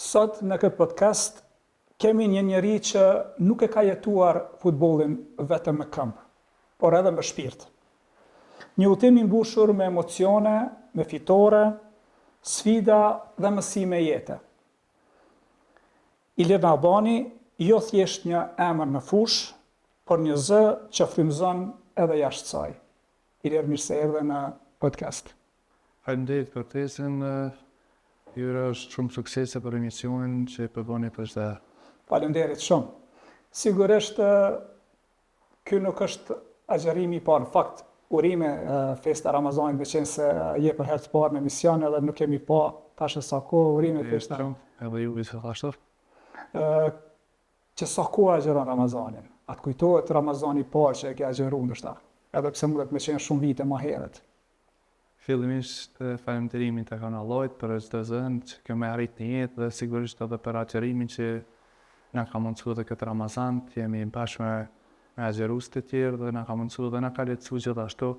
Sot në këtë podcast kemi një njeri që nuk e ka jetuar futbollin vetëm me këmbë, por edhe me shpirt. Një udhtim i mbushur me emocione, me fitore, sfida dhe mësime jete. Ilir Albani jo thjesht një emër në fush, por një zë që frymëzon edhe jashtë saj. Ilir, mirë se erdhe në podcast. Faleminderit për ftesën. Ju është shumë suksese për emisionin që po bëni për çdo. Faleminderit shumë. Sigurisht ky nuk është agjerimi i parë. Në fakt, urime festa Ramazanit, veçanëse se je për herë të parë në emision edhe nuk kemi pa tash sa kohë urime festa. Edhe ju vjen ashtu. Që sa kohë agjeron Ramazanin? Atë kujtohet Ramazani i parë që e ke agjeruar ndoshta, edhe pse mundet me qenë shumë vite më herët. Fillimisht falënderimin të kanë Allahut për çdo zën që kemë arrit në jetë dhe sigurisht edhe për agjerimin që na ka mundsuar këtë Ramazan, jemi bashkë me agjerues të tjerë dhe na ka mundsuar dhe na ka lehtësuar gjithashtu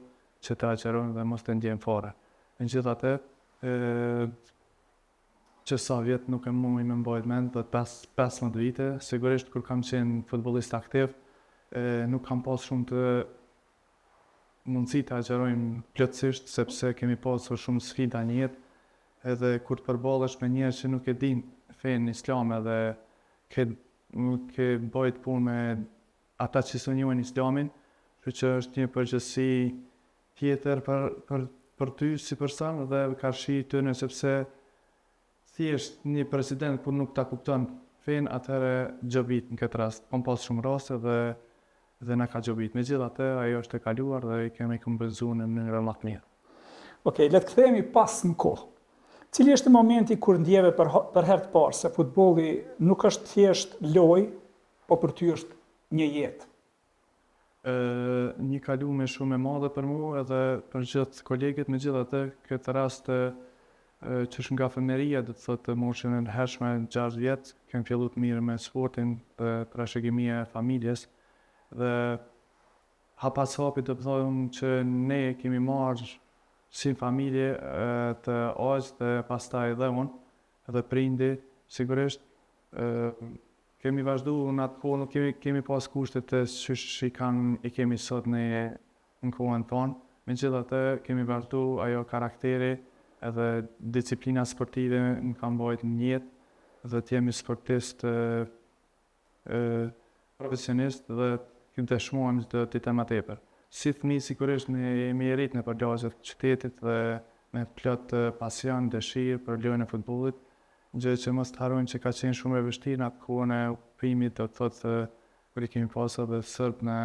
që të agjerojmë dhe mos të ndjejmë fare. Megjithatë, që sa vjet nuk e mundi me mbajt mend, do të 15 vite, sigurisht kur kam qenë futbollist aktiv, nuk kam pas shumë të mundësi të agjerojmë plotësisht, sepse kemi pasur shumë sfida në jetë, edhe kur të përballesh me njerëz që nuk e din fenë islame dhe ke bëjt punë me ata që s'u njohin islamin, që është një përgjegjësi tjetër për ty si person dhe karshi tyne, sepse thjesht një president kur nuk ta kupton fenë, atëherë gjobit në këtë rast. Kam pas shumë raste dhe na ka gjobit. Megjithatë, ajo është e kaluar dhe i kemi kompenzuar në mënyrë më të mirë. Okej, le të kthehemi pas në kohë. Cili është momenti kur ndjeve për herë të parë se futbolli nuk është thjesht lojë, po për ty është një jetë? Një kalume shumë e madhe për mua edhe për gjithë kolegët, megjithatë këtë rast që është nga fëmijëria, do të thotë moshën e hershme 6 vjet, kem filluar të mirë me sportin dhe trashëgimia e familjes. Dhe hapas hapi të thonë që ne kemi marrë si familje të aq dhe pastaj edhe unë edhe prindi, sigurisht kemi vazhduar në atë kohë, nuk kemi pas kushtet të që i kemi sot në kohën tonë. Megjithatë kemi vazhduar, ajo karakteri edhe disiplina sportive më kanë bërë në jetë dhe të jemi sportist profesionist dhe të dëshmojmë të ditë më tepër. Si fëmijë sigurisht ne jemi rritë në përlagjet të qytetit dhe me plot pasion, dëshirë për lojën e futbollit, gjë që mos të harrojmë që ka qenë shumë e vështirë në atë kohën e uprimit, do të thotë kur i kemi pasur edhe sërt në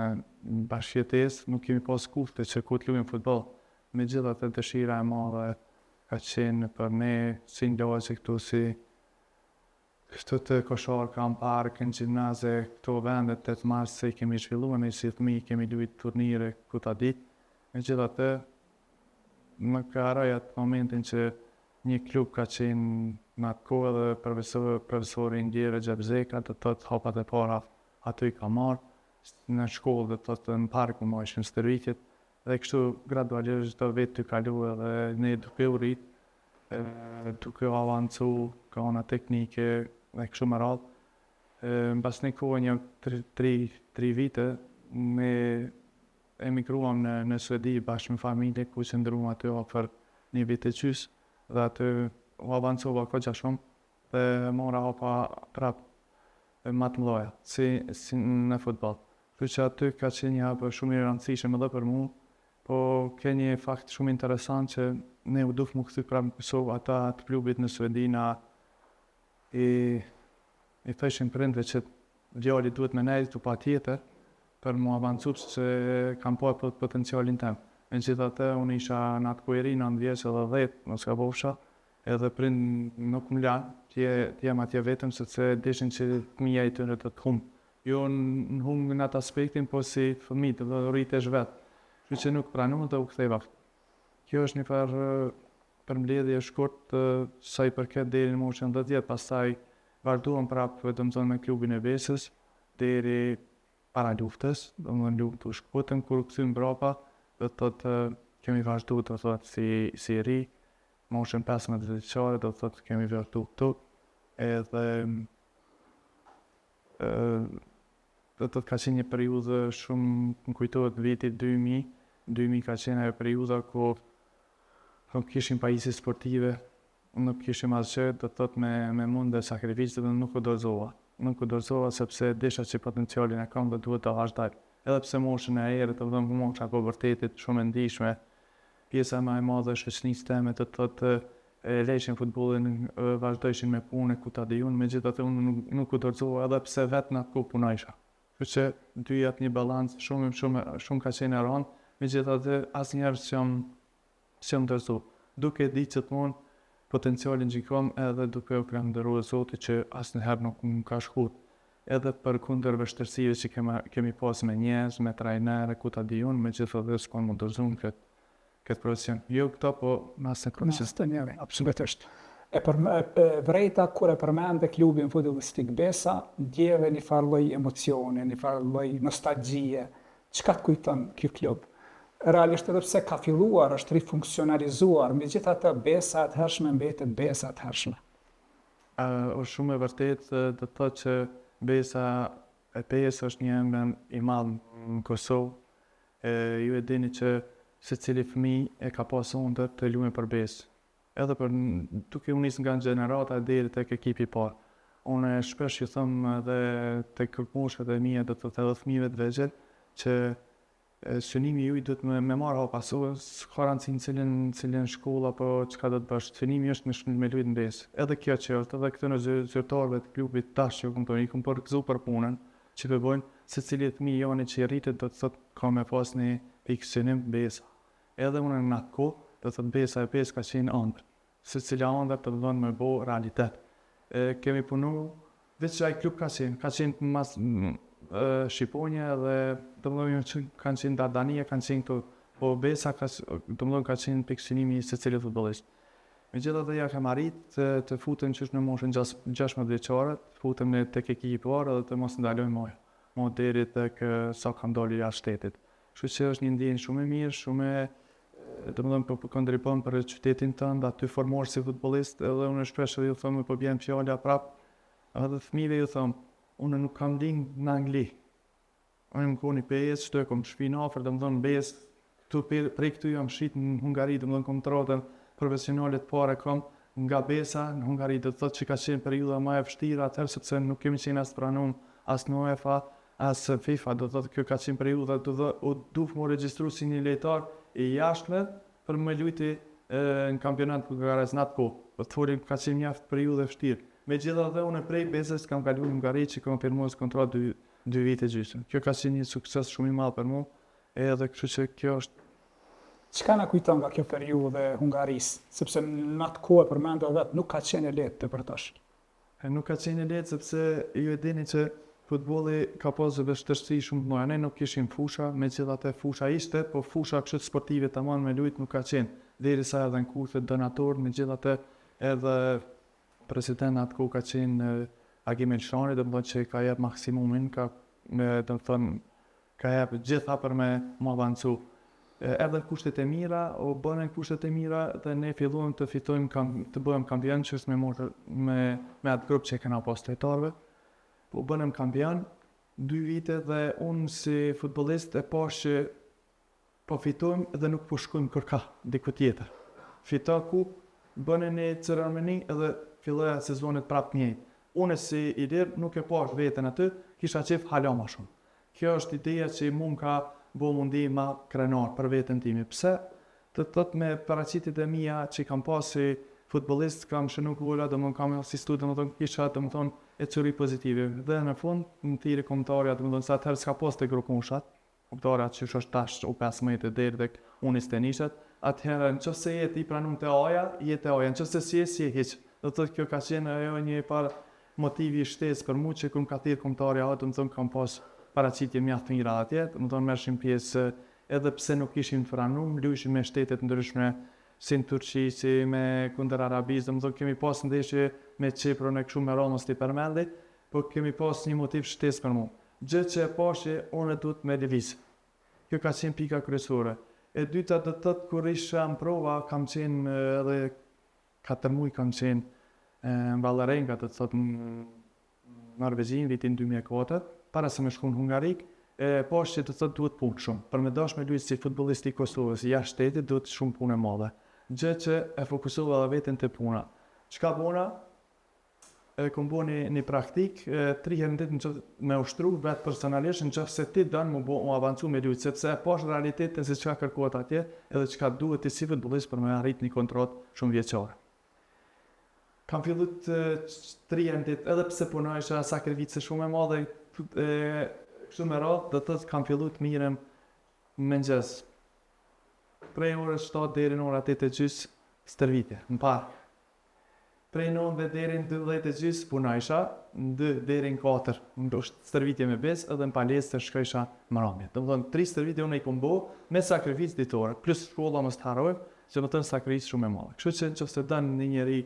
bashkëjetesë, nuk kemi pas kushte që ku të luajmë futboll. Megjithatë dëshira e madhe ka qenë për ne si lagje këtu si këto të koshar kam park, në gjimnaze, këto vendet 8 mars se i kemi zhvilluar, ne si fëmijë kemi luajtur turnire ku ta ditë. Megjithatë, më ka harroj atë momentin që një klub ka qenë në atë kohë dhe profesori Ndjerë Gjabzeka, të thotë hapat e para aty i ka marrë në shkollë, dhe thotë në park më ishin stërvitjet, dhe kështu gradualisht do vetë të kaluar dhe ne duke u rrit, duke u avancu ka ona teknike dhe kështu me radhë. Mbas një kohë një 3 vite, ne emigruam në Suedi bashkë me familje, ku qëndruam aty afër një vit e gjys, dhe aty u avancova goxha shumë dhe mora hapa prapë më të mëdha, si në futboll. Kështu që aty ka qenë një hap shumë i rëndësishëm edhe për mua, po ke një fakt shumë interesant që ne u duk më këthy prapë në Kosovë, ata të klubit në Suedina i thëshin prindve që djali duhet me nejtë pa tjetër për mu avancu që kam po potencialin tem. Megjithatë, unë isha në atë kujeri, në 9 vjeç edhe 10, mos ka bofsha, edhe prind nuk më lanë, të jem atje vetëm, sepse deshin që fëmija i tyre të humbë. Jo në humbë në atë aspektin, po si fëmijë dhe rritesh vetë, që nuk pranuan dhe u ktheva. Kjo është një farë përmbledhje shkurt sa i përket deri në moshën 10 vjet, pastaj vazhduam prapë domethënë me klubin e Vesës deri para luftës, domethënë luftë u shkputëm kur u kthym brapa, do të thotë kemi vazhduar të thotë si ri, moshën 15 vjeçare, do të thotë kemi vazhduar këtu edhe do të ka qenë një periudhë shumë, më kujtohet viti 2000 ka qenë ajo periudha ku nuk kishim pajisje sportive, nuk kishim asgjë, do të thotë me mund dhe sakrificë dhe nuk u dorëzova. Nuk u dorëzova sepse desha që potencialin e kam dhe duhet të vazhdoj. Edhe pse moshën e erët, të vëdhëm mosha po vërtetit shumë e ndihshme, pjesa më e madhe e shoqërisë time të thotë e lejshin futbollin, vazhdojshin me punë ku ta diun, megjithatë unë nuk u dorëzova edhe pse vetë në atë punojsha. Kështu që dyja një balancë shumë ka qenë e rëndë, megjithatë asnjëherë s'jam dorëzu. Duke ditë gjithmonë potencialin që kam edhe duke u falendëruar Zotit që asnjëherë nuk më ka shkuar. Edhe për kundër vështirësive që kemi pas me njerëz, me trajnerë, ku ta diun, megjithatë s'kam më dorëzuar këtë profesion. Jo këto, po nëse Në absolutisht. Vrejta kur e përmende klubin futbollistik Besa, ndjeve një farë lloj emocione, një farë lloj nostalgjie. Çka të kujton ky klub? Realisht edhe pse ka filluar, është rifunksionalizuar, megjithatë Besa e hershme mbetet Besa e hershme. Është shumë e vërtetë, do të thotë që Besa e PES është një emblem i madh në Kosovë. Ju e dini që secili fëmijë e ka pasur undër të luajë për Besë. Edhe për duke u nisë nga gjenerata deri tek ekipi i parë. Unë shpesh ju them edhe tek moshët e mia, do të thotë edhe fëmijëve të vegjël, që synimi juaj duhet me marrë pasojë, s'ka rëndësi në cilën shkollë apo çka do të bësh. Synimi është me luajtë në Besë. Edhe kjo që është, edhe këto në zyrtarëve të klubit tash që i kam përgëzuar për punën që po bëjnë, secili fëmijë joni që rritet do të thotë ka me pas një pikë synim Besa. Edhe unë në atë kohë, do të thotë Besa e PES ka qenë ëndër. Secila ëndër të vënë me bo realitet. Kemi punu, veç ai klub ka qenë mas Shqiponja dhe domethënë që kanë qenë Dardania, kanë qenë këto, po Besa domethënë ka qenë pikë synimi i secilit futbollist. Megjithatë ja kam arrit të futem që është në moshën 16 vjeçare, të futem tek ekipi i parë dhe të mos ndalojmë më deri tek sa kam dalë jashtë shtetit. Kështu që është një ndjenjë shumë e mirë, shumë domethënë po kontribon për qytetin tënd, aty formohesh si futbollist, edhe unë shpesh ju them po bjen fjala prap, edhe fëmijëve ju them, unë nuk kam lind në Angli. Unë më koni PES, shto e kom shpinë afër, domethënë BES, prej këtu jam shit në Hungari, domethënë kontratën profesionale të parë kam nga Besa në Hungari, do të thotë që ka qenë periudha më e vështirë atëherë sepse nuk kemi qenë as pranuar as në UEFA, as FIFA, do të thotë kjo ka qenë periudha u duhet më regjistru si një lojtar i jashtëm për më luajti në kampionat bullgares në atë kohë. Po thorim ka qenë mjaft periudhë e vështirë. Megjithatë unë prej Besës kam kaluar në Hungari që kam firmuar kontratë 2 vite gjysmë. Kjo ka qenë një sukses shumë i madh për mua, edhe kështu që kjo është. Çka na kujton nga kjo periudhë e Hungarisë, sepse në atë kohë përmendë vetë nuk ka qenë e lehtë të përtosh. Nuk ka qenë e lehtë sepse ju e dini që futbolli ka pasur vështirësi shumë të mëdha. Ne nuk kishim fusha, megjithatë fusha ishte, po fusha kështu sportive tamam me lujt nuk ka qenë. Derisa edhe në kurse donator, megjithatë edhe presidenti atë kohë ka qenë Agim Elshani, do të thotë që ka jep maksimumin, ka jep gjitha për me avancu. Edhe kushtet e mira, u bënen kushtet e mira dhe ne filluam të fitojmë të bëhem kampion që është me atë grup që kena pas lojtarëve. U bënem kampion 2 vite dhe unë si futbollist e pash që po fitojmë dhe nuk po shkojmë kërka diku tjetër. Fito ku bënen një ceremoni edhe filloja sezonet prapë njëjtë. Unë si i lirë nuk e pash veten aty, kisha qef hala ma shumë. Kjo është ideja që mund ka bo mundi ma krenar për veten time. Pse? Të thotë me paraqitit e mia që kam pasi futbollist, kam shënu gola, kam asistu, kisha e cëri pozitive. Dhe në fund, në thiri komentarja, sa atëherë s'ka pas të grupunshat, komentarja që është tash u 15 deri tek unë i stenishat, atëherë në qëse jetë i pranun të aja, jetë e aja, në qëse si e hiq. Dhe të kjo ka qenë ajo një par motivi i shtesë për mu që këm ka thirë komentarja atë, kam pas paraqitje mjaft të mira atje, merrshim pjesë edhe pse nuk ishim të pranuar, luajshim me shtetet ndryshme si në Turqi, si me kundër Arabisë, kemi pas ndeshje me Çiprun e kështu me Romës të përmendit, po kemi pas një motiv shtesë për mua. Gjë që e pashë unë duhet me lëviz. Kjo ka qenë pika kryesore. E dyta do të thotë kur isha në prova, kam qenë edhe 4 muaj kam qenë në Vallarenga, të thotë në Norvegjin, vitin 2004, para se me shku në Hungarik, po është që të thotë duhet punë shumë. Për me dash me luajtë si futbollisti i Kosovës, jashtë shtetit, duhet shumë punë e madhe. Gjë që e fokusova edhe veten te puna. Çka bona? Kom bo një praktik, 3 herë në ditë me ushtru vetë personalisht, në qoftë se ti dënë mu avancu me luajtë, sepse po është realitetin se çka kërkohet atje, edhe çka duhet ti si futbollist për me arrit një kontratë shumë vjeçare. Kam fillu 3 herë në ditë, edhe pse punoj isha sakrificë shumë e madhe, kështu me radhë, do të thotë kam fillu të mirem mëngjes. Prej orës 7 deri në ora 8:30 stërvitje, në park. Prej 9 deri në 12:30 punojsha, në 2 deri në 4 stërvitje me bez, edhe në palestër shkojsha mbrëmje. Domethënë 3 stërvitje unë i kom bo me sakrificë ditore, plus shkolla mos të harroj, që më thënë sakrificë shumë e madhe. Kështu që nëse don një njeri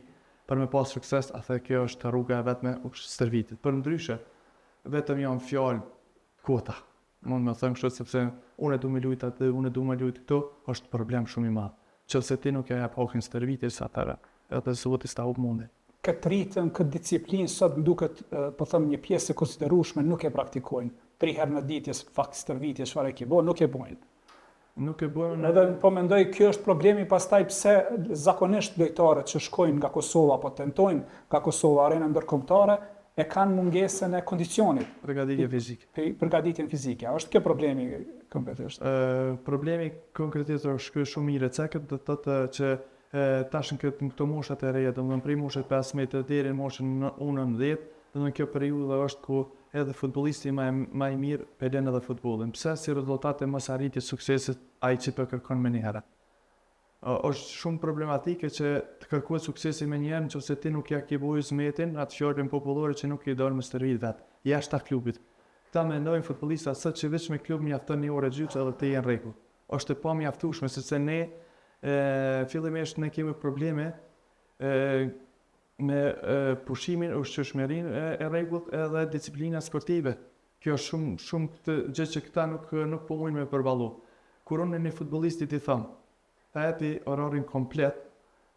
për me pas sukses, atë kjo është rruga e vetme stërvitit. Për ndryshe, vetëm janë fjalë kota. Mund me thënë kështu sepse unë du me luajt atë, unë du me luajt këto, është problem shumë i madh. Nëse ti nuk e jap hakin stërvitjes atëra, edhe zoti sta hup mundin. Këtë ritëm, këtë disciplinë sot më duket, po them, një pjesë e konsiderueshme nuk e praktikojnë. 3 herë në ditë, fakt stërvitje, çfarë ke bën, nuk e bojnë. Nuk e bojnë. Edhe po mendoj kjo është problemi pastaj pse zakonisht lojtarët që shkojnë nga Kosova apo tentojnë nga Kosova arenën ndërkombëtare e kanë mungesën e kondicionit. Përgatitje fizike. Përgatitjen fizike. Është kjo problemi konkretisht. Problemi konkretisht është shumë i recekët, do të thotë që tash në këto moshat e reja, domethënë prej moshës 15 deri në moshën 19, domethënë kjo periudhë është ku edhe futbollisti më i mirë pelën edhe futbollin. Pse si rezultate mos arritje suksesit ai që po kërkon më një herë. Është shumë problematike që të kërkohet suksesi me një herë nëse ti nuk ja ke bojë zmetin, atë fjalën popullore që nuk i dal më stërvit vet, jashtë klubit. Ta mendojnë futbollistat sot që vetëm me klub mjafton një orë gjysmë edhe të jenë rregull. Është e pamjaftueshme sepse ne fillimisht ne kemi probleme me pushimin, ushqyeshmërinë e rregullt edhe disiplina sportive. Kjo është shumë këtë gjë që këta nuk po mundin me përballu. Kur unë një futbollistit i them, ta jepi orarin komplet,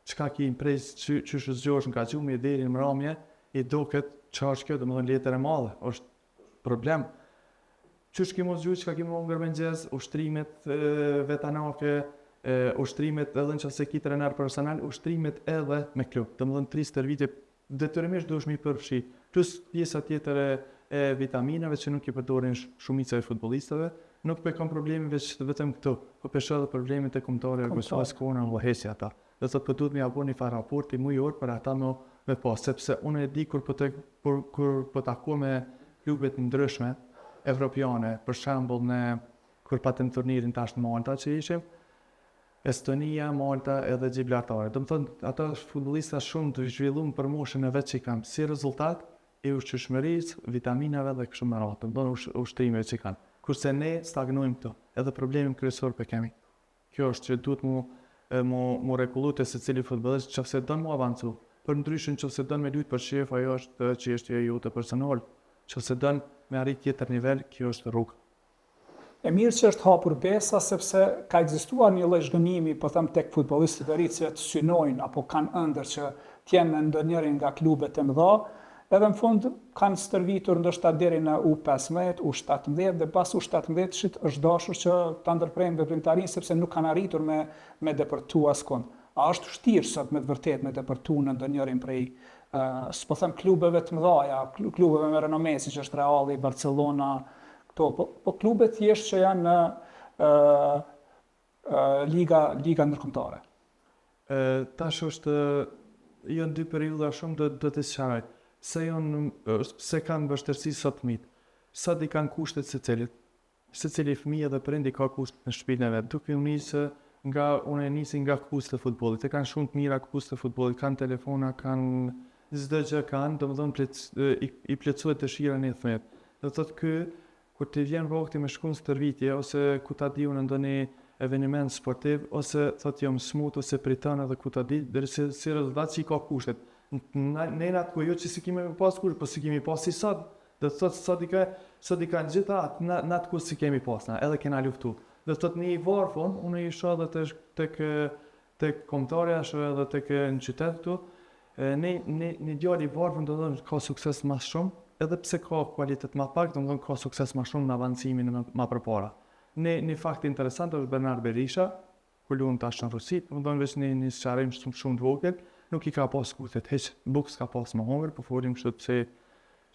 çka ki imprez, çysh zgjohesh nga gjumi deri në mbrëmje, i duket çfarë është kjo, domethënë letër e madhe, është problem. Çysh ki mos gjujt, çka ki më ngërmengjes, ushtrimet vetanake, ushtrimet edhe nëse ki trener personal, ushtrimet edhe me klub. Domethënë 3 stërvitje detyrimisht duhesh mi përfshi, plus pjesa tjetër e vitaminave që nuk i përdorin shumica e futbollistëve. Nuk pe kam probleme vetëm këtu, po pesho edhe problemet e kombëtare e Kosovës ku në llohesi ata. Do thotë po duhet më apo një far raporti mujor për ata me pas, sepse unë e di kur po takoj me klubet ndryshme evropiane, për shembull kur patëm turnirin tash në Malta që ishim, Estonia, Malta edhe Gibraltar. Do të thonë ata futbollistë shumë të zhvilluar për moshën e vet që kanë si rezultat e ushqyeshmërisë, vitaminave dhe kështu me radhë. Do të thonë ushtrimet që kanë. Kurse ne stagnojmë këto, edhe problemin kryesor për kemi. Kjo është që duhet mu rregullu te secili futbollist nëse don mu avancu. Për ndryshe nëse don me luajt për shef, ajo është çështje jote personale. Nëse don me arrit tjetër nivel, kjo është rrugë. E mirë që është hapur besa, sepse ka ekzistuar një lloj zhgënjimi, po them, tek futbollistët e ri që synojnë apo kanë ëndër që t'jenë në ndonjërin nga klubet e mëdha, edhe në fund kanë stërvitur ndoshta deri në U15, U17 dhe pas U17-shit është dashur që ta ndërprejnë veprimtarinë sepse nuk kanë arritur me depërtu askund. A është vështirë sot me të vërtetë me depërtu në ndonjërin prej po them klubeve të mëdha, klubeve me renome siç është Reali, Barcelona, po klubet thjesht që janë në liga ndërkombëtare. Tash është janë dy periudha shumë do të sqaroj. Se kanë vështirësi sot fëmijët. Sot i kanë kushtet secili fëmijë dhe prindi ka kushtet në shtëpinë e vet. Duke unë nisi nga kushtet e futbollit. E kanë shumë të mira kushtet e futbollit, kanë telefona, kanë çdo gjë kanë, domethënë i plotësohet dëshira e fëmijët. Do thotë ky kur të vjen vogti me shkon stërvitje ose ku ta diun në ndonjë eveniment sportiv ose thotë jam smut ose pritan edhe ku ta di, derisa si rezultat që i ka kushtet. Ne natë ku jo që si kemi pas kushtet, po si kemi pas si sot. Do thotë sot i kanë gjitha natë ku si kemi pas na, edhe kena luftu. Do thotë në varfon, unë i shoh edhe tek kombëtarja, shoh edhe tek në qytet këtu, Një djalë i varfër do të thonë ka sukses më shumë, edhe pse ka kualitet më pak, do të thonë ka sukses më shumë në avancimin më përpara. Një fakt interesant është Bernard Berisha, kur luan tash në Rusi, do të thonë veç një sqarim shumë të vogël, nuk i ka pas kutet hiç, buk s'ka pas më humbur, po folim kështu pse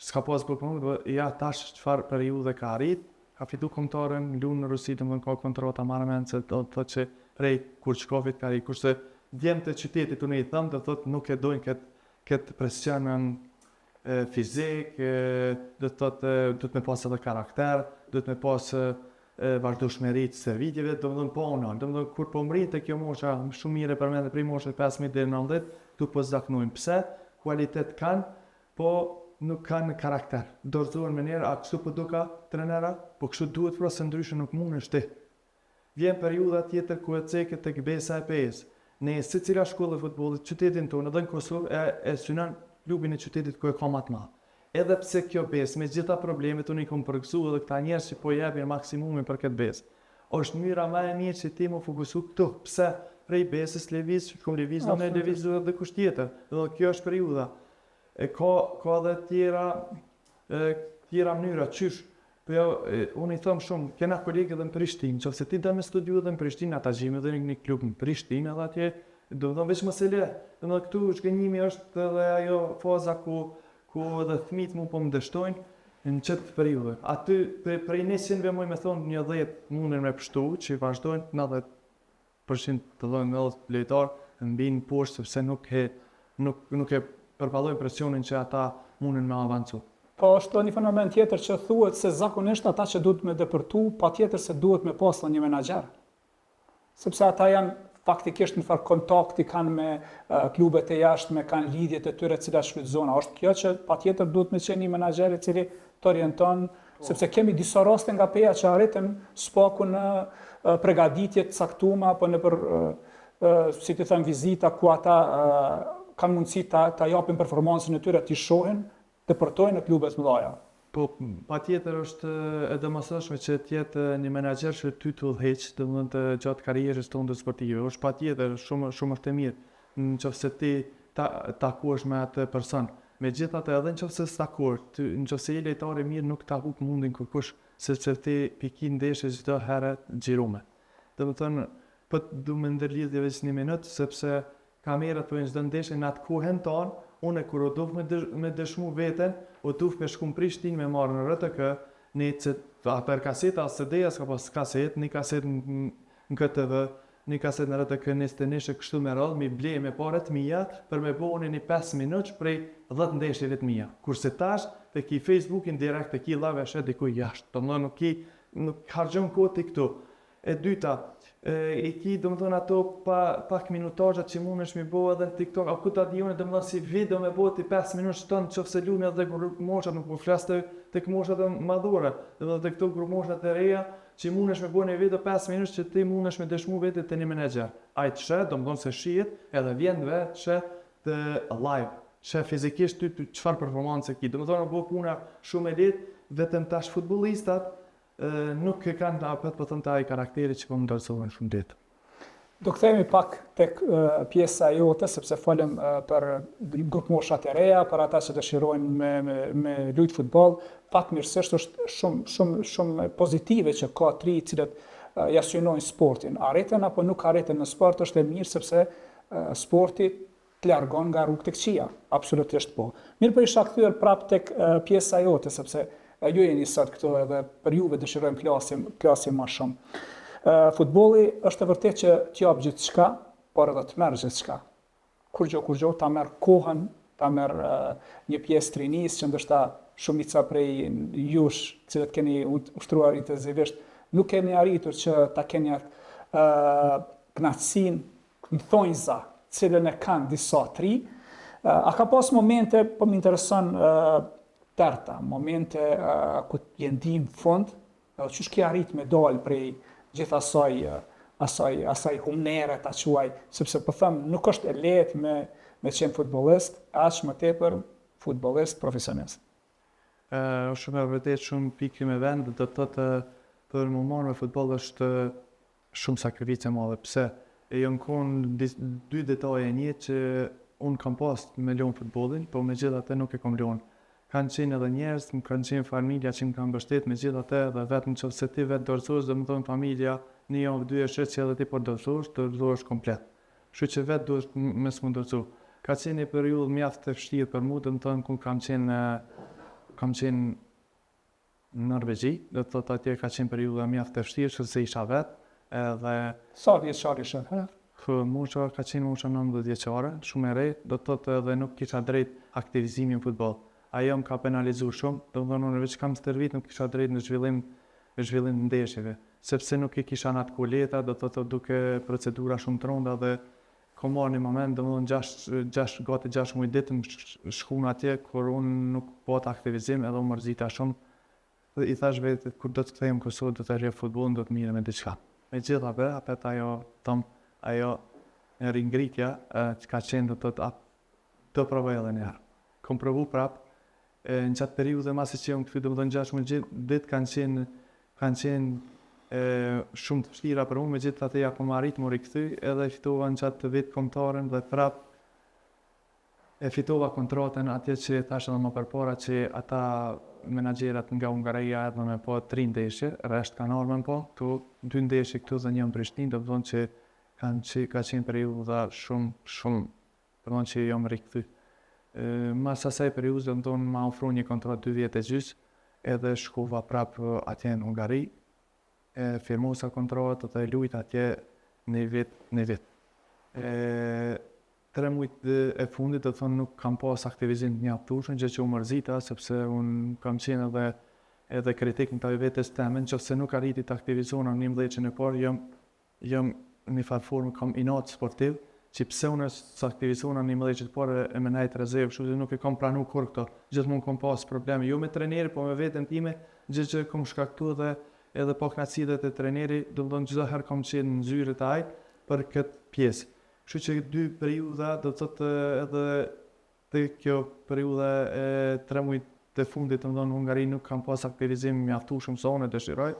s'ka pas buk më humbur, ja tash çfarë periudhe ka arrit, ka fitu kombëtarën, luan në Rusi, do të thonë ka kontrata marrë mend se do të thotë që prej Kurçkovit ka arrit, kurse djemtë të qytetit unë i thëmë, do thotë nuk e dojnë këtë presionën fizik, do të me pas edhe karakter, do të me pas vazhdueshmëri të servitjeve, do të thonë po unë, do të thonë kur po mrin te kjo mosha shumë mirë për mend prej moshës 15 deri në 90, tu po zaknojmë pse kualitet kanë, po nuk kanë karakter. Dorëzohen me njerë, a kështu po duka trenera, po kështu duhet pra se ndryshe nuk mundesh ti. Vjen periudha tjetër ku e ceket tek besa e pes. Ne secila shkollë e futbollit qytetin tonë edhe në Kosovë e synon klubin e qytetit ku e ka më të madh. Edhe pse kjo besë me gjitha problemet unë i kom përgësu edhe këta njerëz që po japin maksimumin për këtë besë. Është mënyra më e mirë që ti më fokusu këtu. Pse? Prej besës lëviz, shkom lëviz në lëviz edhe kush tjetër. Dhe kjo është periudha. Ka edhe tjera mënyra qysh. Po unë i them shumë, kena kolegë edhe në Prishtinë, nëse ti do me studiu edhe në Prishtinë, ata gjejmë edhe një klub në Prishtinë edhe atje, do të thonë veç mos e le. Do të këtu shkënjimi është edhe ajo faza ku edhe fëmijët mu po më dështojnë në çet periudhë. Aty prej nesëve më me thonë një 10 mundin me pështu që vazhdojnë 90% të thonë 90 lojtar mbin poshtë sepse nuk e përballojnë presionin që ata mundin me avancu. Po është një fenomen tjetër që thuhet se zakonisht ata që duhet me depërtu, patjetër se duhet me pas një menaxher. Sepse ata janë faktikisht në farë kontakti kanë me klubet e jashtme, kanë lidhjet e tyre cila shfrytëzona. Është kjo që patjetër duhet me qenë një menaxher i cili të orienton, sepse kemi disa raste nga peja që arritën spaku në përgatitje të caktuara apo në për si të them vizita ku ata kanë mundësi ta japin performancën e tyre, t'i shohin, të përtojnë në klubet mëdha. Po, patjetër është e domosdoshme që të jetë një menaxher që ty të udhëheq, domethënë të gjatë karrierës tonë sportive. Është patjetër shumë është e mirë nëse ti takohesh me atë person. Megjithatë edhe nëse s'takohesh, nëse je lojtar i mirë nuk ta hup mundin kërkush, sepse ti pikin ndeshje çdo herë xhirume. Domethënë, po du me ndërlidhje veç një minutë sepse kamerat po në çdo ndeshje në atë kohën tonë. Unë kur o duf me dëshmu veten, o duf me shku në Prishtinë me marrë në RTK, për kaseta a CD-ja, s'ka pas kaset, një kaset në KTV, një kaset në RTK, një kështu me radhë, mi ble me pare të mija, për me boni një 5 minutë prej 10 ndeshjeve të mija. Kurse tash, të ki Facebookin direkt, të ki live e shet dikuj jashtë, të më nuk hargjën kohë të këtu. E dyta, i ki do më thonë ato pak minutajat që mund është mi bo edhe në TikTok, a ku ta di unë do më thonë si video me bo të 5 minutë shtonë që fse lume edhe grumoshat nuk po flas të grumoshat e madhore, dhe të këto grumoshat e reja që mund është me bo një video 5 minutë që ti mund është me dëshmu vetit të një menaxher. A i të shet, do më thonë se shiet edhe vjen vetë shet të live, shet fizikisht ty çfarë performance ki, do më thonë bo puna shumë e letë, vetëm tash futbollistat nuk e kanë apet po thënë ta i karakteri që po më ndërsohen shumë ditë. Do kthehemi pak tek pjesa jote, sepse folëm për grupmoshat e reja, për ata që dëshirojnë me lujt futboll. Pak mirësisht është shumë pozitive që ka tri cilët ja synojnë sportin. Arritën apo nuk arritën në sport është e mirë sepse sporti të largon nga rrugë të këqija. Absolutisht po. Mirë po isha kthyer prap tek pjesa jote, sepse ju jeni sot këtu edhe për juve dëshirojmë klasim më shumë. Futbolli është e vërtet që t'jap gjithçka, por edhe të merr gjithçka. Kur gjo ta merr kohën, ta merr një pjesë trinis që ndoshta shumica prej jush, cilët keni ushtruar intensivisht, nuk keni arritur që ta keni kënaqësinë, në thonjza, cilën e kanë disa tri. A ka pas momente, po më intereson tërta, momente ku jenë di në fund, që shki arrit me dalë prej gjithë asaj humnere ta quaj, sepse po them nuk është e lehtë me qenë futbollist, aq më tepër futbollist profesionist. Është shumë e vërtet shumë pikë me vend, do të thotë për më marrë me futboll është shumë sakrificë e madhe. Pse? E janë konë dy detaje një që unë kam pas me luan futbollin, po megjithatë nuk e kam luan. Kanë qenë edhe njerëz, më kanë qenë familja që më kanë mbështet, megjithatë edhe vetëm nëse ti vetë dorëzosh, domethënë familja, një javë, 2 herë që edhe ti po dorëzosh komplet. Kështu që vetë duhet me s'mu dorëzu. Ka qenë një periudhë mjaft e vështirë për mua, domethënë ku kam qenë në Norvegji, do të thotë atje ka qenë periudha mjaft e vështirë, se isha vetë, edhe Sa vjeçar ishe? Musha ka qenë musha 19 vjeçare, shumë e re, do të thotë edhe nuk kisha drejt aktivizimin futboll. Ajo më ka penalizuar shumë, domethënë unë veç kam stërvit nuk kisha drejt në zhvillim ndeshjeve, sepse nuk i kisha natë kuleta, do të thotë duke procedura shumë të rënda dhe kom marrë një moment, domethënë gati 6 muaj ditë më shkuan atje kur unë nuk bota aktivizim edhe unë mërzita shumë. Dhe i thash vetë kur do të kthehem në Kosovë do të rrjef futbollin, do të mirë me diçka. Megjithatë, apet ajo ringritja që ka qenë do të thotë të provoj edhe një herë. Kom provu prap në qatë periudhe masi që jam këthy domethënë 6 muaj ditë kanë qenë shumë të vështira për unë, megjithatë ja kom arrit më rikthy edhe fitova në qatë vit kombëtaren dhe prap e fitova kontratën atje që thash edhe më përpara që ata menaxherat nga Hungaria erdhën me po 3 ndeshje, rresht kanë ardhur me po, këtu 2 ndeshje këtu dhe 1 në Prishtinë, domethënë që ka qenë periudha shumë domethënë që jam rikthy. Mas asaj periudhë domethënë ma ofru një kontratë 2 vjet e gjys, edhe shkova prap atje në Hungari, firmosa kontratë dhe lujt atje një vit. 3 muajt e fundit do të thonë nuk kam pas aktivizim të mjaftueshëm, gjë që u mërzita sepse un kam qenë edhe kritik në taj vetes teme, nëse nuk arriti të aktivizohem në 11 e parë, jam në një farë formë kam inat sportiv, që pse unë s'aktivizohem në 11 e parë e më najt rezervë, kështu që nuk e kam pranu kur këto. Gjithmonë kam pas probleme, jo me treneri, po me veten time, gjë që kam shkaktuar dhe edhe pa knacitet e treneri, do të thonë çdo herë kam qenë në zyrë të ajt për këtë pjesë. Kështu që 2 periudha do të thotë edhe te kjo periudha e 3 muajt të fundit, domethënë në Hungari nuk kam pas aktivizim mjaftueshëm sa unë dëshiroj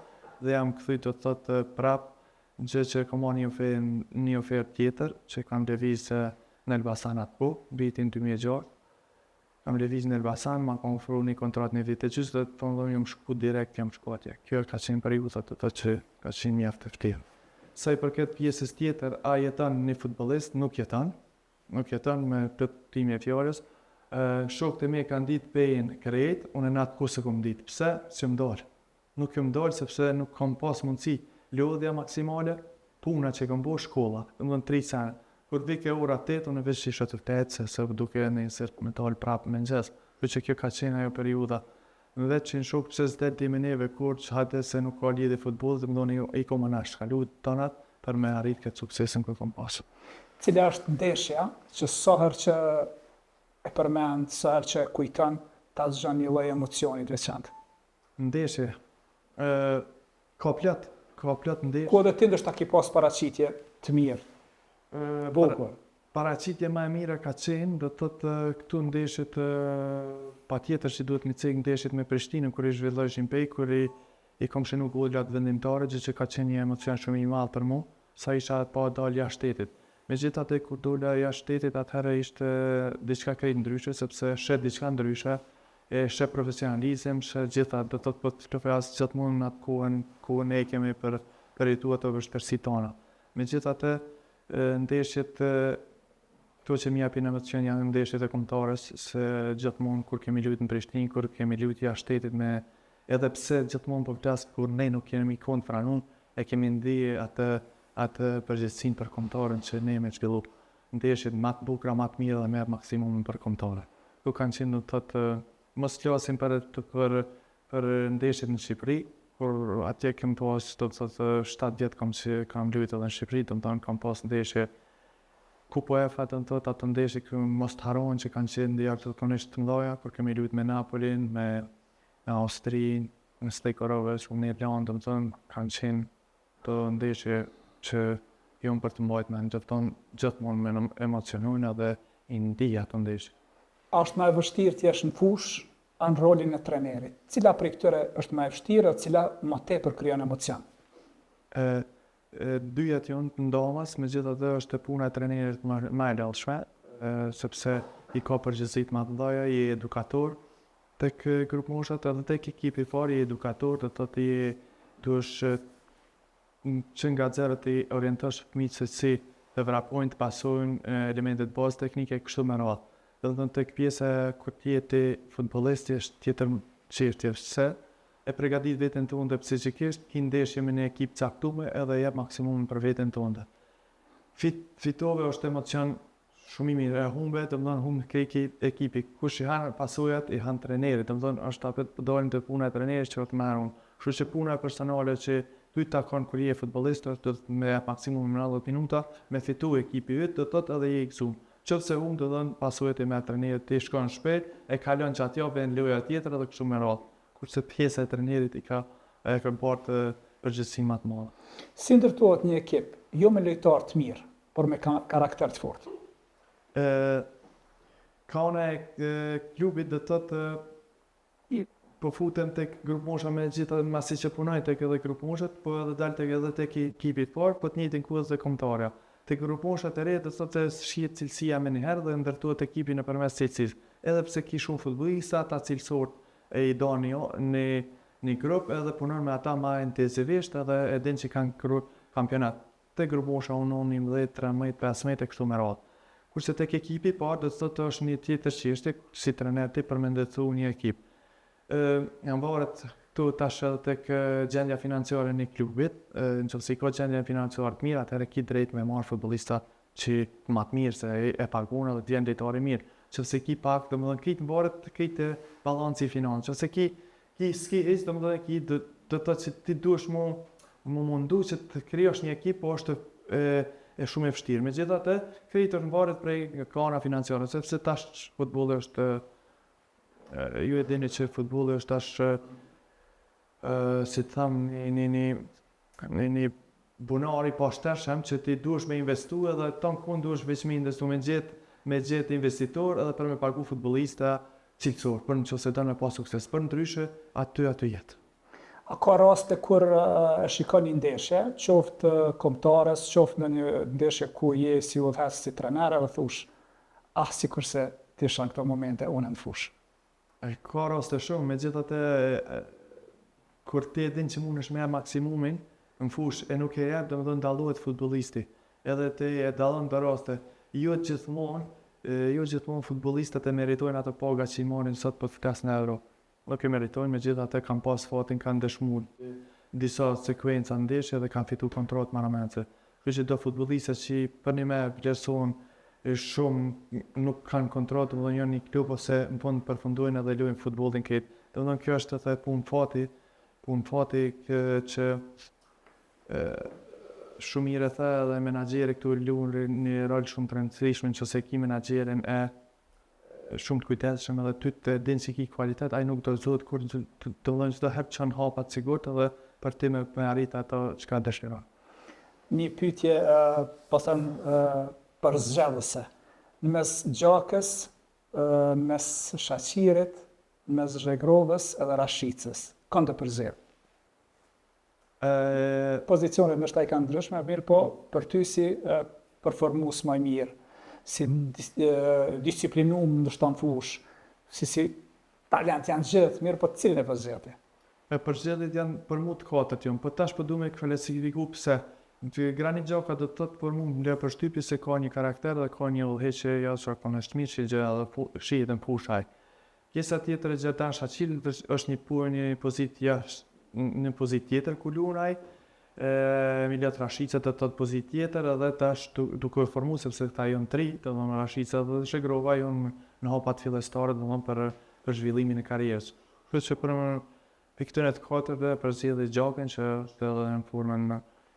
dhe jam kthy do të thotë prap gjë që kam marrë një ofertë tjetër që kam lëvizë në Elbasan atë vitin 2006. Kam lëvizë në Elbasan, ma kam ofruar një kontratë një vit e gjys dhe thonë jam shku direkt, jam shku atje. Kjo ka qenë periudha të thotë që ka qenë mjaft e vështirë. Sa i përket pjesës tjetër, a jeton një futbollist? Nuk jeton me plot timin e fjalës. Shokët e mi kanë ditë pejën krejt, unë në atë kusë kom ditë. Pse? Që më dalë. Nuk jam dalë sepse nuk kam pas mundësi. Lodhja maksimale, puna që kam bërë shkolla, domethënë 3 sene. Kur vike ora 8, unë veç isha të vërtetë se duke nesër me dalë prapë mëngjes. Kështu që kjo ka qenë ajo periudha. Më vetë që në shokë pse s'del ti me neve kur që hajte se nuk ka lidhje futboll, domethënë i kom në shkalu tonat për me arrit këtë suksesin që kam pasur. Cila është ndeshja që sa herë që e përmend, sa herë që kujton, ta zgjon një lloj emocioni të veçantë? Ndeshje ka plot ndeshje. Ku edhe ti ndoshta ki pas paraqitje të mirë. Bukur. Paraqitja më e mira ka qenë, do të thotë këtu ndeshjet patjetër që duhet mi cek ndeshjet me Prishtinën kur i zhvilloi Shimpej, kur i kom shënu golat vendimtare, gjë që ka qenë një emocion shumë i madh për mua, sa isha pa dalë jashtë shtetit. Megjithatë kur dola jashtë shtetit, atëherë ishte diçka krejt ndryshe, sepse shet diçka ndryshe, shet profesionalizëm, shet gjitha, do të thotë po të flas gjithmonë në atë kohën e kemi për jetuar të vështirësitë tona. Megjithatë ndeshjet këto që mi japin emocion janë ndeshjet e kombëtarës, se gjithmonë kur kemi luajtur në Prishtinë, kur kemi luajtur jashtë shtetit me edhe pse gjithmonë po flas kur ne nuk kemi kont pranon, e kemi ndije atë përgjegjësinë për kombëtarën që ne me zhvillu. Ndeshjet më të bukura, më të mira dhe merr maksimumin për kombëtarë. Ku kanë qenë do të thotë mos flasim për ndeshjet në Shqipëri, kur atje kem pas do të thotë 7 vjet kam luajtur edhe në Shqipëri, do të thonë kam pas ndeshje Kupa UEFA, do të thotë ato ndeshje që mos të harrohen që kanë qenë jashtëzakonisht të mëdha, kur kemi luajtur me Napolin, me Austrinë, në Stekoroves, në Irlandë, do të thonë kanë qenë të ndeshje që jam për të mbajtur me gjithmonë me emocionojnë dhe i ndija të ndeshje. Është më e vështirë të jesh në fushë në rolin e trenerit. Cila prej këtyre është më e vështirë dhe cila më tepër krijon emocion? Dyja janë të ndomas, megjithatë është puna e trenerit më e lëshme. sepse i ka përgjegjësitë më të mëdha, i edukator tek grup moshat edhe tek ekipi i parë, i edukator, do të thotë duhesh që nga zero të orientosh fëmijët se si të vrapojnë, të pasojnë elementet bazë teknike kështu me radhë. Do të thonë tek pjesa kur ti je futbollisti është tjetër çështje se e përgatit veten tënde psikikisht, ki ndeshje me një ekip caktuar edhe jep maksimumin për veten tënde. Fitove është emocion shumë i mirë, e humbe, do të thonë humb krejt ekipi. Kush i han pasojat i han trajnerit, do të thonë është apo të dalin të puna e trajnerit që të marrun. Kështu që puna personale që ty takon kur je futbollist do të me maksimum 90 minuta me fitu ekipi yt, do të thotë edhe je i gëzuar. Qofse do të thonë pasojat e me trajnerit ti shkon shpejt, e kalon çati apo në loja tjetër edhe kështu me radhë. Kurse pjesa e trajnerit i ka bërë përgjegjësinë më të madhe. Si ndërtohet një ekip, jo me lojtar të mirë, por me karakter të fortë? Kauna e klubit do të thotë po futem tek grup mosha me gjithë masi që punoj tek edhe grup moshat, po edhe dal tek edhe tek ekipi i parë, po të njëjtin kuaz dhe kombëtarja. Tek grup moshat e re do të thotë shihet cilësia më një herë dhe ndërtohet ekipi nëpërmes cilësisë. Edhe pse ki shumë futbollista, ata cilësor e i doni në grup edhe punon me ata më intensivisht edhe e din që kanë kryer kampionat. Tek grup mosha unë 11, 13, 15 kështu me radhë. Kurse tek ekipi i parë do të thotë është një tjetër çështje si trajner ti për me ndërtu një ekip. Janë varet këtu tash edhe tek gjendja financiare në klubit, nëse ka gjendje financiare të mirë, atëherë ki drejt me marrë futbollista që më të mirë se e paguën edhe të jenë lojtarë mirë. Nëse ki pak, domethënë këtë varet këtë balanci financiar. Nëse ki ski is, domethënë ki do të thotë se ti duhesh më mundu që të krijosh një ekip, po është e shumë e vështirë. Megjithatë, këtë varet prej kana financiare, sepse tash futbolli është ju e dini që futbolli është tash si të thamë një bunari pashtershëm që ti duhesh me investu edhe ton kun duhesh veç me investu me gjetë investitor edhe për me pagu futbollista cilësor, për nëse do me pas sukses, për ndryshe aty jetë. A ka raste kur e shikon një ndeshje, qoftë kombëtares, qoftë në një ndeshje ku je si udhëhes si trajner edhe thush, sikurse ti shon këto momente unë në fushë. Ka raste shumë, megjithatë kur ti e din që mundesh me maksimumin në fushë e nuk e jep, domethënë dallohet futbollisti. Edhe ti e dallon të raste. Jo gjithmonë futbollistët e meritojnë ato paga që i marrin sot për flas në euro. Nuk e meritojnë, megjithatë kanë pas fatin, kanë dëshmuar disa sekuenca ndeshje dhe kanë fituar kontratë marrëmendse. Kështu që do futbollistë që për një me vlerësohen shumë nuk kanë kontratë, domethënë janë një klub ose në fund përfundojnë edhe luajnë futbollin këtë. Domethënë kjo është edhe punë fati që shumë mirë e the edhe menaxheri këtu luajnë një rol shumë të rëndësishëm nëse ki menaxherin e shumë të kujdesshëm edhe ty të din se ki kvalitet, ai nuk do zohet kur domethënë çdo herë çan hapat sigurt edhe për ti me arrit ato çka dëshiron. Një pyetje për zgjedhëse. Në mes Gjakës, mes Shaqirit, mes Zhegrovës edhe Rashicës. Kanë të përzirë. Pozicionet nështë ai kanë ndryshme, mirë po për ty si performues më mirë, si disciplinum nështë në fush, si talent janë gjithë, mirë po të cilin e përzirëti? Përzirët janë për mu të katët jonë, po tash po du me klasifiku pse. Granit Gjaka do të thotë për mu më lërë përshtypje se ka një karakter dhe ka një udhëheqje jashtër zakonisht që gjë edhe shihet në fushaj. Pjesa tjetër e Gjerdan Shaqirit është një pozitë tjetër ku luan ai. Emilia Rashica do të thotë pozitë tjetër edhe tash duke u formuar sepse këta janë tri, domethënë Rashica dhe Zhegrova janë në hapat fillestare domethënë për zhvillimin e karrierës. Kështu që për këtyre të katër dhe përzgjedhë Gjakën që është edhe në formën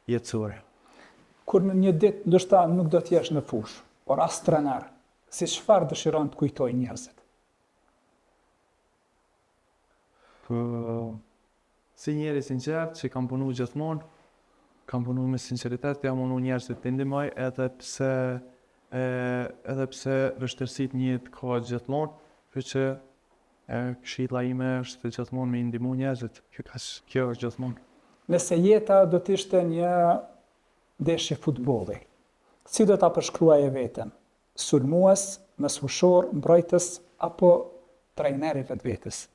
jetësore. Kur në një ditë ndoshta nuk do të jesh në fushë, por as trajner, si çfarë dëshiron të kujtoj njerëzit? Si njeri sinqert që kam punu gjithmonë, kam punu me sinqeritet, jam punu njerëzit të ndihmoj edhe pse vështirësitë në jetë ka gjithmonë, kështu që këshilla ime është gjithmonë me ndihmu njerëzit. Kjo është gjithmonë. Nëse jeta do të ishte një ndeshje futbolli, si do ta përshkruaje veten? sulmues, mesfushor, mbrojtës apo trajneri vetvetes?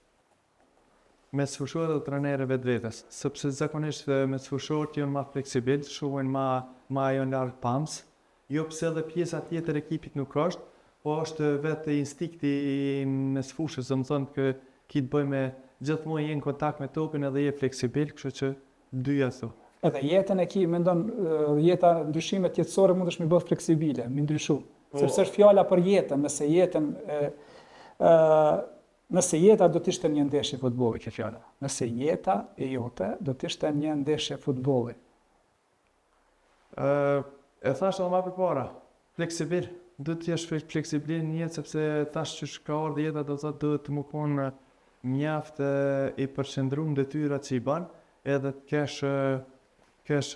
Mesfushor dhe trajneri vetvetes, sepse zakonisht mesfushorët janë më fleksibil, shohin më janë larg pams. Jo pse edhe pjesa tjetër e ekipit nuk është, po është vetë instikti i mesfushës, do të thonë që ki të bëj me gjithmonë je në kontakt me topin edhe je fleksibil, kështu që dyja thu. Edhe jetën e ki, mendon, jeta ndryshimet jetësore mundesh mi bëth fleksibile, mi ndryshu. Sepse është fjala për jetën, nëse jeta do t'ishte një ndeshje futbolli, kjo fjala. Nëse jeta e jote do t'ishte një ndeshje futbolli. E thash edhe më përpara, fleksibil. Do të jesh fleksibil në jetë sepse tash që ka ardhur jeta do thotë duhet të më konë mjaft i përqendruar në detyrat që i bën, edhe të kesh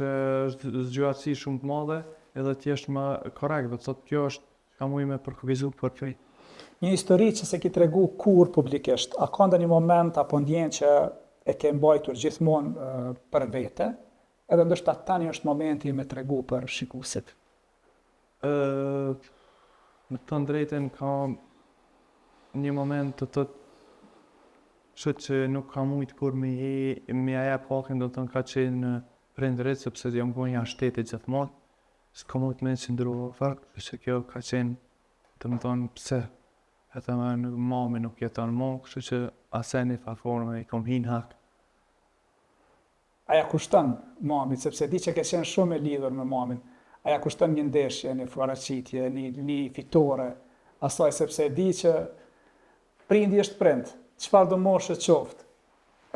zgjuarësi shumë të madhe, edhe të jesh më korrekt, do thotë kjo është ka mujë me përkufizuar për këtë. Një histori që se ki tregu kur publikisht, a ka ndonjë moment apo ndjenjë që e ke mbajtur gjithmonë për vete, edhe ndoshta tani është momenti me tregu për shikuesit? Me të drejtën ka një moment të thotë që nuk ka mujt kur me ja jep hakin, do të thënë ka qenë prindërit, sepse jam gojë janë shtetit gjithmonë, s'ka mujt me qëndru fakt, që kjo ka qenë, të më thonë pse, e të më mami nuk jeton më, kështu që asaj një farforme i kom hin hak. Aja kushton mamit, sepse di që ke qenë shumë e lidhur me mamin, aja kushton një ndeshje, një paraqitje, një fitore, asaj sepse di që prindi është prind, çfarë do moshë qoftë,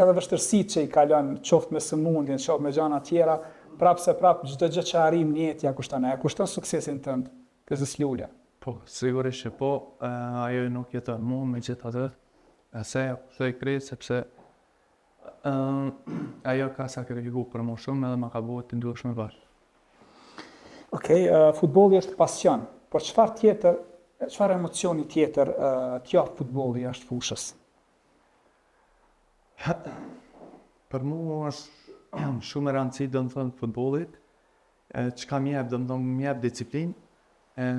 edhe vështërsitë që i kalon, qoftë me sëmundjen, qoftë me gjëra tjera, prapse çdo gjë që arrim në jetë ja kushton suksesin tënd, kësë lule. Po, sigurisht që po, ajo nuk jeton më me gjithë atë, asaj e krejt sepse ajo ka sakrifikuar për më shumë edhe ma ka bëhet të ndueshme bash. Okej, futbolli është pasion, por çfarë emocioni tjetër t'jap futbolli jashtë fushës? Për mua është shumë e rëndësishme do të thënë futbollit, çka më jep, do të thonë më jep disiplinë,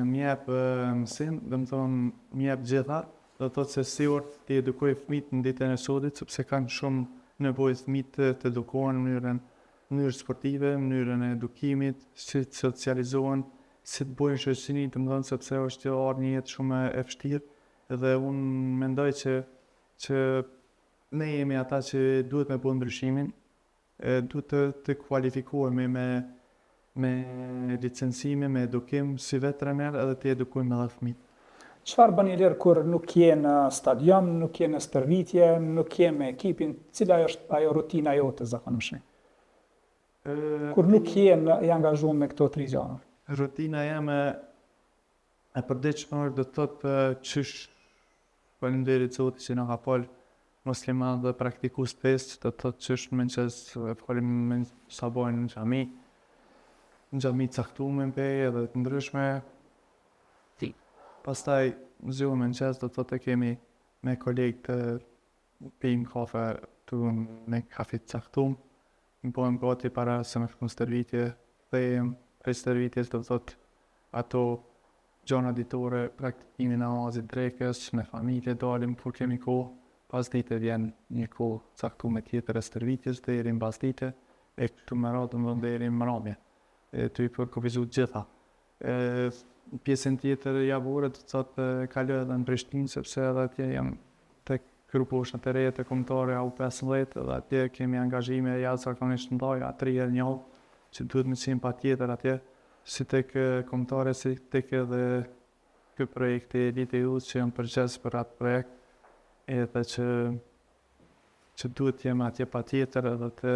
më jep mësim, do të thonë më jep gjitha, do të thotë se sigurt ti edukoj fëmijët në ditën e sodit sepse kanë shumë nevojë fëmijët të edukohen në mënyrë sportive, në mënyrën e edukimit, si të socializohen, si të bojnë shoqërinë, të më thonë sepse është një jetë shumë e vështirë, edhe unë mendoj që ne jemi ata që duhet me bëjmë ndryshimin, duhet të kualifikohemi me licencime, me edukim, si vetë trajner edhe të edukojmë edhe fëmijët. Çfarë bën i lirë kur nuk je në stadium, nuk je në stërvitje, nuk je me ekipin, cila është ajo rutina jote zakonisht? Kur nuk je i angazhuar me këto 3 gjëra. Rutina jeme e përditshme do të thotë qysh faleminderit Zotit që na ka fal musliman dhe praktikues festë, do të thotë qysh mëngjes falim me sabajnë në xhami caktuar me edhe të ndryshme. Pastaj zgjuar mëngjes do të thotë kemi me kolegë të pijmë kafe tu në kafe caktuar. Më bëjmë gati para se me shku në stërvitje, thejmë prej stërvitjes do të thotë ato gjona ditore, praktikimi namazit drekës, me familje dalim kur kemi kohë, pas dite vjen një kohë caktuar tjetër e stërvitjes, deri mbas dite, e këtu më radhë më deri në mramje, të i përkufizu gjitha. Pjesën tjetër javore do të thotë kaloj edhe në Prishtinë, sepse edhe atje jam tek gruposhat të reja të kombëtare U15 dhe atje kemi angazhime jashtëzakonisht të mëdha, 3 herë në javë, që duhet më qenë patjetër atje, si tek kombëtare, si tek edhe ky projekt i Elite Youth që jam përgjegjës për atë projekt, edhe që duhet jem atje patjetër edhe të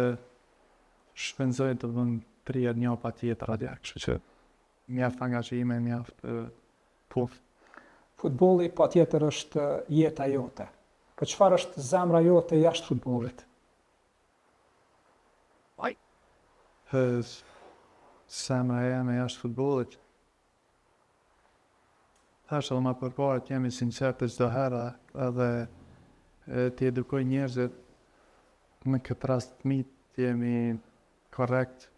shpenzoj të dhënë 3 herë në javë patjetër atje, kështu që mjaft angazhime, mjaft punë. Futbolli patjetër është jeta jote. Po çfarë është zemra jote jashtë futbollit? Zemra jeme jashtë futbollit. Thash edhe më përpara të jemi sinqert çdo herë edhe të edukoj njerëzit në këtë rast fëmijët, të jemi korrekt,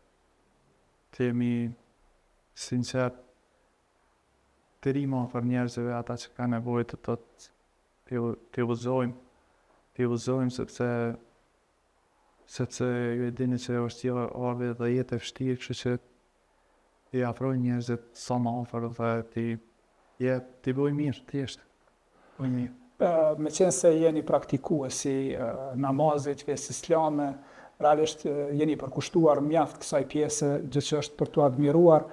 të jemi sinqert, të rima për njerëzve ata që ka nevojë të t'i udhëzojmë sepse ju e dini që është jo ardhe dhe jetë e vështirë, kështu që t'i afrojnë njerëzit sa më afër dhe t'i bëjmë mirë, thjesht. Bëjmë mirë. Me qenë se jeni praktikuesi namazit, fesë islame, realisht jeni përkushtuar mjaft kësaj pjese, gjë që është për t'u admiruar.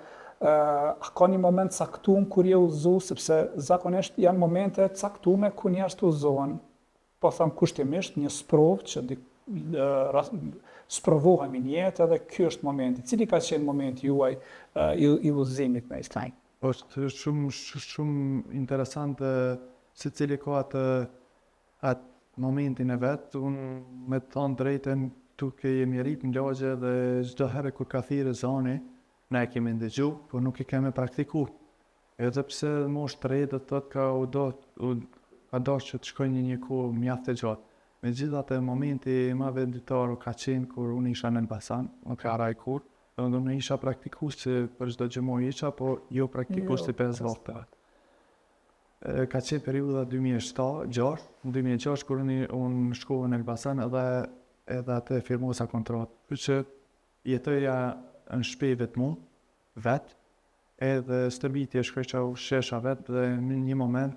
A ka një moment caktuar kur je udhëzu, sepse zakonisht janë momente caktuara ku njerëz të udhëzohen, po them kushtimisht një sprovë që sprovohemi në jetë, edhe ky është momenti. Cili ka qenë momenti juaj i udhëzimit me Islam? Është shumë interesante se cili ka atë momentin e vetë. Unë me të thonë drejtën, duke jemi rritë në lagje dhe çdo herë kur ka thirrë ezani, ne e kemi ndëgju, por nuk e kemi praktikuar. Edhe pse moshë të re do të thotë ka dashur që të shkojnë një kohë mjaft e gjatë. Megjithatë momenti më venditar ka qenë kur unë isha në Elbasan, nuk ka raj kur, unë isha praktikues për çdo xhamoj isha, po jo praktikues të 5 vakte. Ka qenë periudha 2007-2006, në 2006 kur unë shkova në Elbasan edhe atë firmosa kontratë. Kështu që jetoja në shtëpi vetë, edhe stërvitje shkojsha u shesha vetë dhe në një moment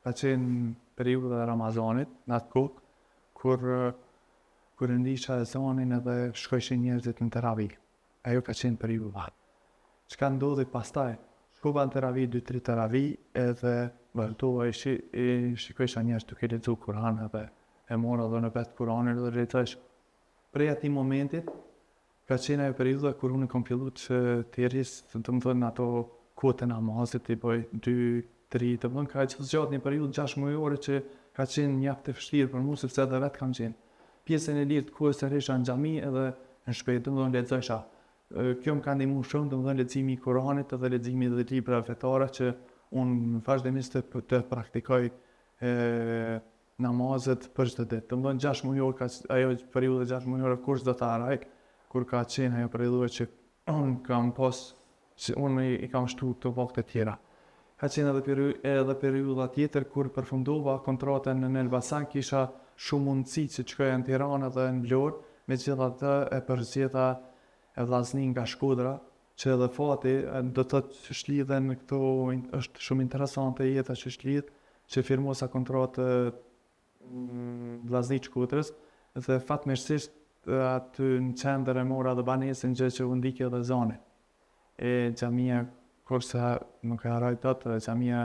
ka qenë periudha e Ramazanit, në atë kohë, kur ndisha ezanin edhe shkojshin njerëzit në teravih. Ajo ka qenë periudha. Çka ndodhi pastaj? Shkova në teravih, 2-3 teravih, edhe vazhdova shikojsha njerëz duke lexuar Kur'an edhe e mora edhe në vetë Kur'anin dhe lexosh. Prej atij momentit ka qenë ajo periudha kur unë kam filluar të rris, të më thënë ato kohët e namazit, i bëj 2-3, të më thënë ka gjatë një periudhë 6 mujore që ka qenë mjaft e vështirë për mua sepse edhe vetë kam qenë. Pjesën e lirë të kohës së rrisha në xhami edhe në shtëpi, domethënë lexoja. Kjo më ka ndihmuar shumë, domethënë leximi i Kuranit edhe leximi i librave fetare që unë vazhdimisht të praktikoj namazet për çdo ditë. Domethënë 6 mujor ajo periudhë 6 mujore kur çdo të haraj, kur ka qenë ajo periudhë që unë kam unë i kam shtu të vakte tjera. Ka qenë edhe periudha tjetër kur përfundova kontratën në Elbasan, kisha shumë mundësi që të shkoja në Tiranë dhe në Vlorë, megjithatë e përzgjedha e vllaznin nga Shkodra, që edhe fati do të thotë shlidhen këto, është shumë interesante jeta që shlidh, që firmosa kontratë vllaznit Shkodrës dhe fatmirësisht aty në qendër e mora dhe banesën gjë që u ndikë edhe zonë. Xhamia kurse nuk e harroj dot, xhamia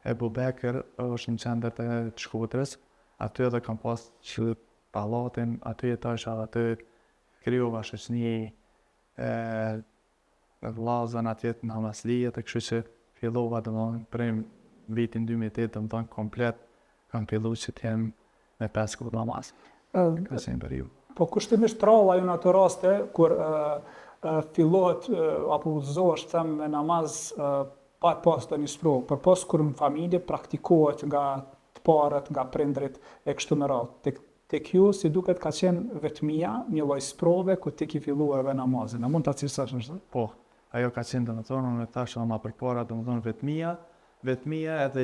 e Bubekër është në qendër të Shkodrës, aty edhe kam pas që pallatin, aty jetojsha, aty krijova shoqëni vllazën atje në Hamaslijet, e kështu që fillova domethënë prej vitin 2008 domethënë komplet kam filluar që të jem me 5 kohë namaz. Ka qenë periudhë. Po kushtimisht tralla ju në ato raste kur fillohet apo udhëzohesh them me namaz pa pas të një sprovë, por pas kur në familje praktikohet nga të parët, nga prindrit e kështu me radhë. Tek ju si duket ka qenë vetmia një lloj sprove ku ti ke filluar me namazin. A mund ta cilësosh ashtu? Po, ajo ka qenë domethënë unë tash më përpara domethënë vetmia edhe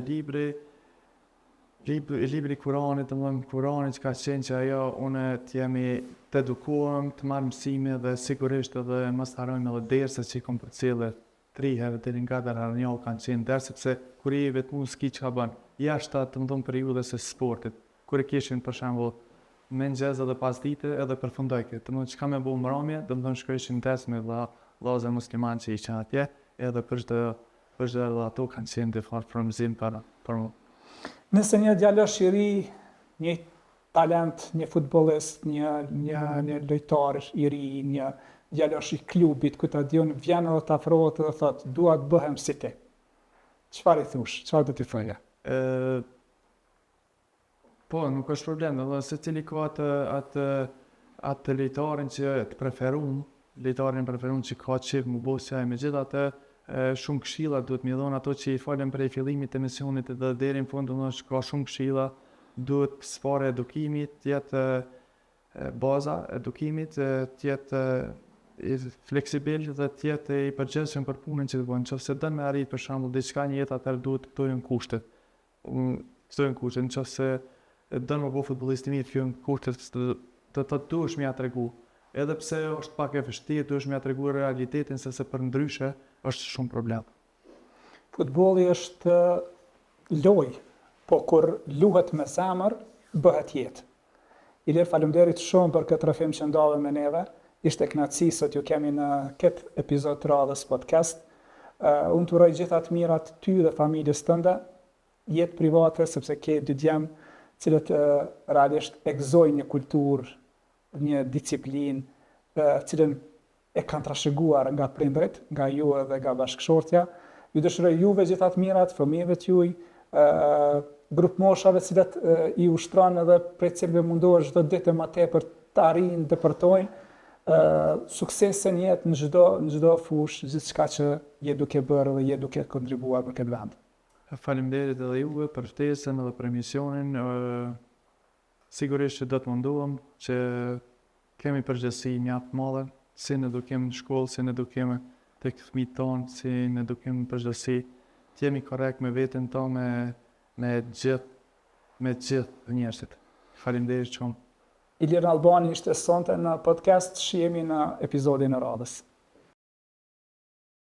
libri Kuranit, domethënë Kurani që ka qenë që ajo unë të jemi të edukuar, të marr mësime dhe sigurisht edhe mos harrojmë edhe dersa që kom përcjellë 3 herë deri në 4 herë në javë kanë qenë dersa sepse kur i vetëm ski çka bën. Jashtë domethënë periudhës së sportit, kur e kishin për shembull mëngjes edhe pasdite edhe përfundoj këtë. Domethënë çka më bëu mbrëmje, domethënë shkojshin test me vllazë musliman që ishin atje, edhe për çdo ato kanë qenë të fort frymëzim për mua. Nëse një djalosh i ri, një talent, një futbollist, një lojtar i ri, një djalosh i klubit, ku ta diun vjen edhe të afrohet dhe thotë, dua të bëhem si ti. Çfarë i thosh? Çfarë do t'i thoje? Po, nuk është problem, edhe secili ka atë lojtarin që të preferuar, që ka çif më bëu se ai, megjithatë shumë këshilla duhet më dhon ato që i falem prej fillimit të misionit dhe deri në fund, domethënë ka shumë këshilla, duhet sfora edukimit, të jetë baza edukimit, të jetë fleksibil dhe të jetë i përgjithshëm për punën që të bën. Nëse don me arrit për shembull diçka në jetë, atëherë duhet të këto janë kushtet. Këto janë kushtet. Nëse don me bëu futbollist i mirë, këto janë kushtet të duhesh m'ia tregu. Edhe pse është pak e vështirë, duhesh m'ia tregu realitetin se për ndryshe është shumë problem. Futbolli është lojë, po kur luhet me zemër, bëhet jetë. Ilir, faleminderit shumë për këtë rrëfim që ndodhe me neve. Ishte kënaqësi sot ju kemi në këtë epizod të radhës podcast. Unë të uroj gjitha të mirat ty dhe familjes tënde, jetë private, sepse ke dy djemë cilët realisht e gëzojnë një kulturë, një disciplinë, cilën e kanë trashëguar nga prindrit, nga ju dhe nga bashkëshortja. Ju dëshiroj juve gjitha të mirat, fëmijëve t'juj, grup moshave cilët i ushtron edhe prej cilëve mundohesh çdo ditë më tepër të arrijnë, të depërtojnë suksese në jetë në çdo fushë, gjithçka që je duke bërë dhe je duke kontribuar për këtë vend. Faleminderit edhe juve për ftesën edhe për emisionin. Sigurisht që do të munduam që kemi përgjegjësi mjaft të madhe, si në edukim në shkollë, si në edukim tek fëmijët tonë, si në edukim në përgjegjësi, të jemi korrekt me veten tonë, me gjithë njerëzit. Faleminderit shumë. Ilir Albani ishte sonte në podcast, shihemi në episodin e radhës.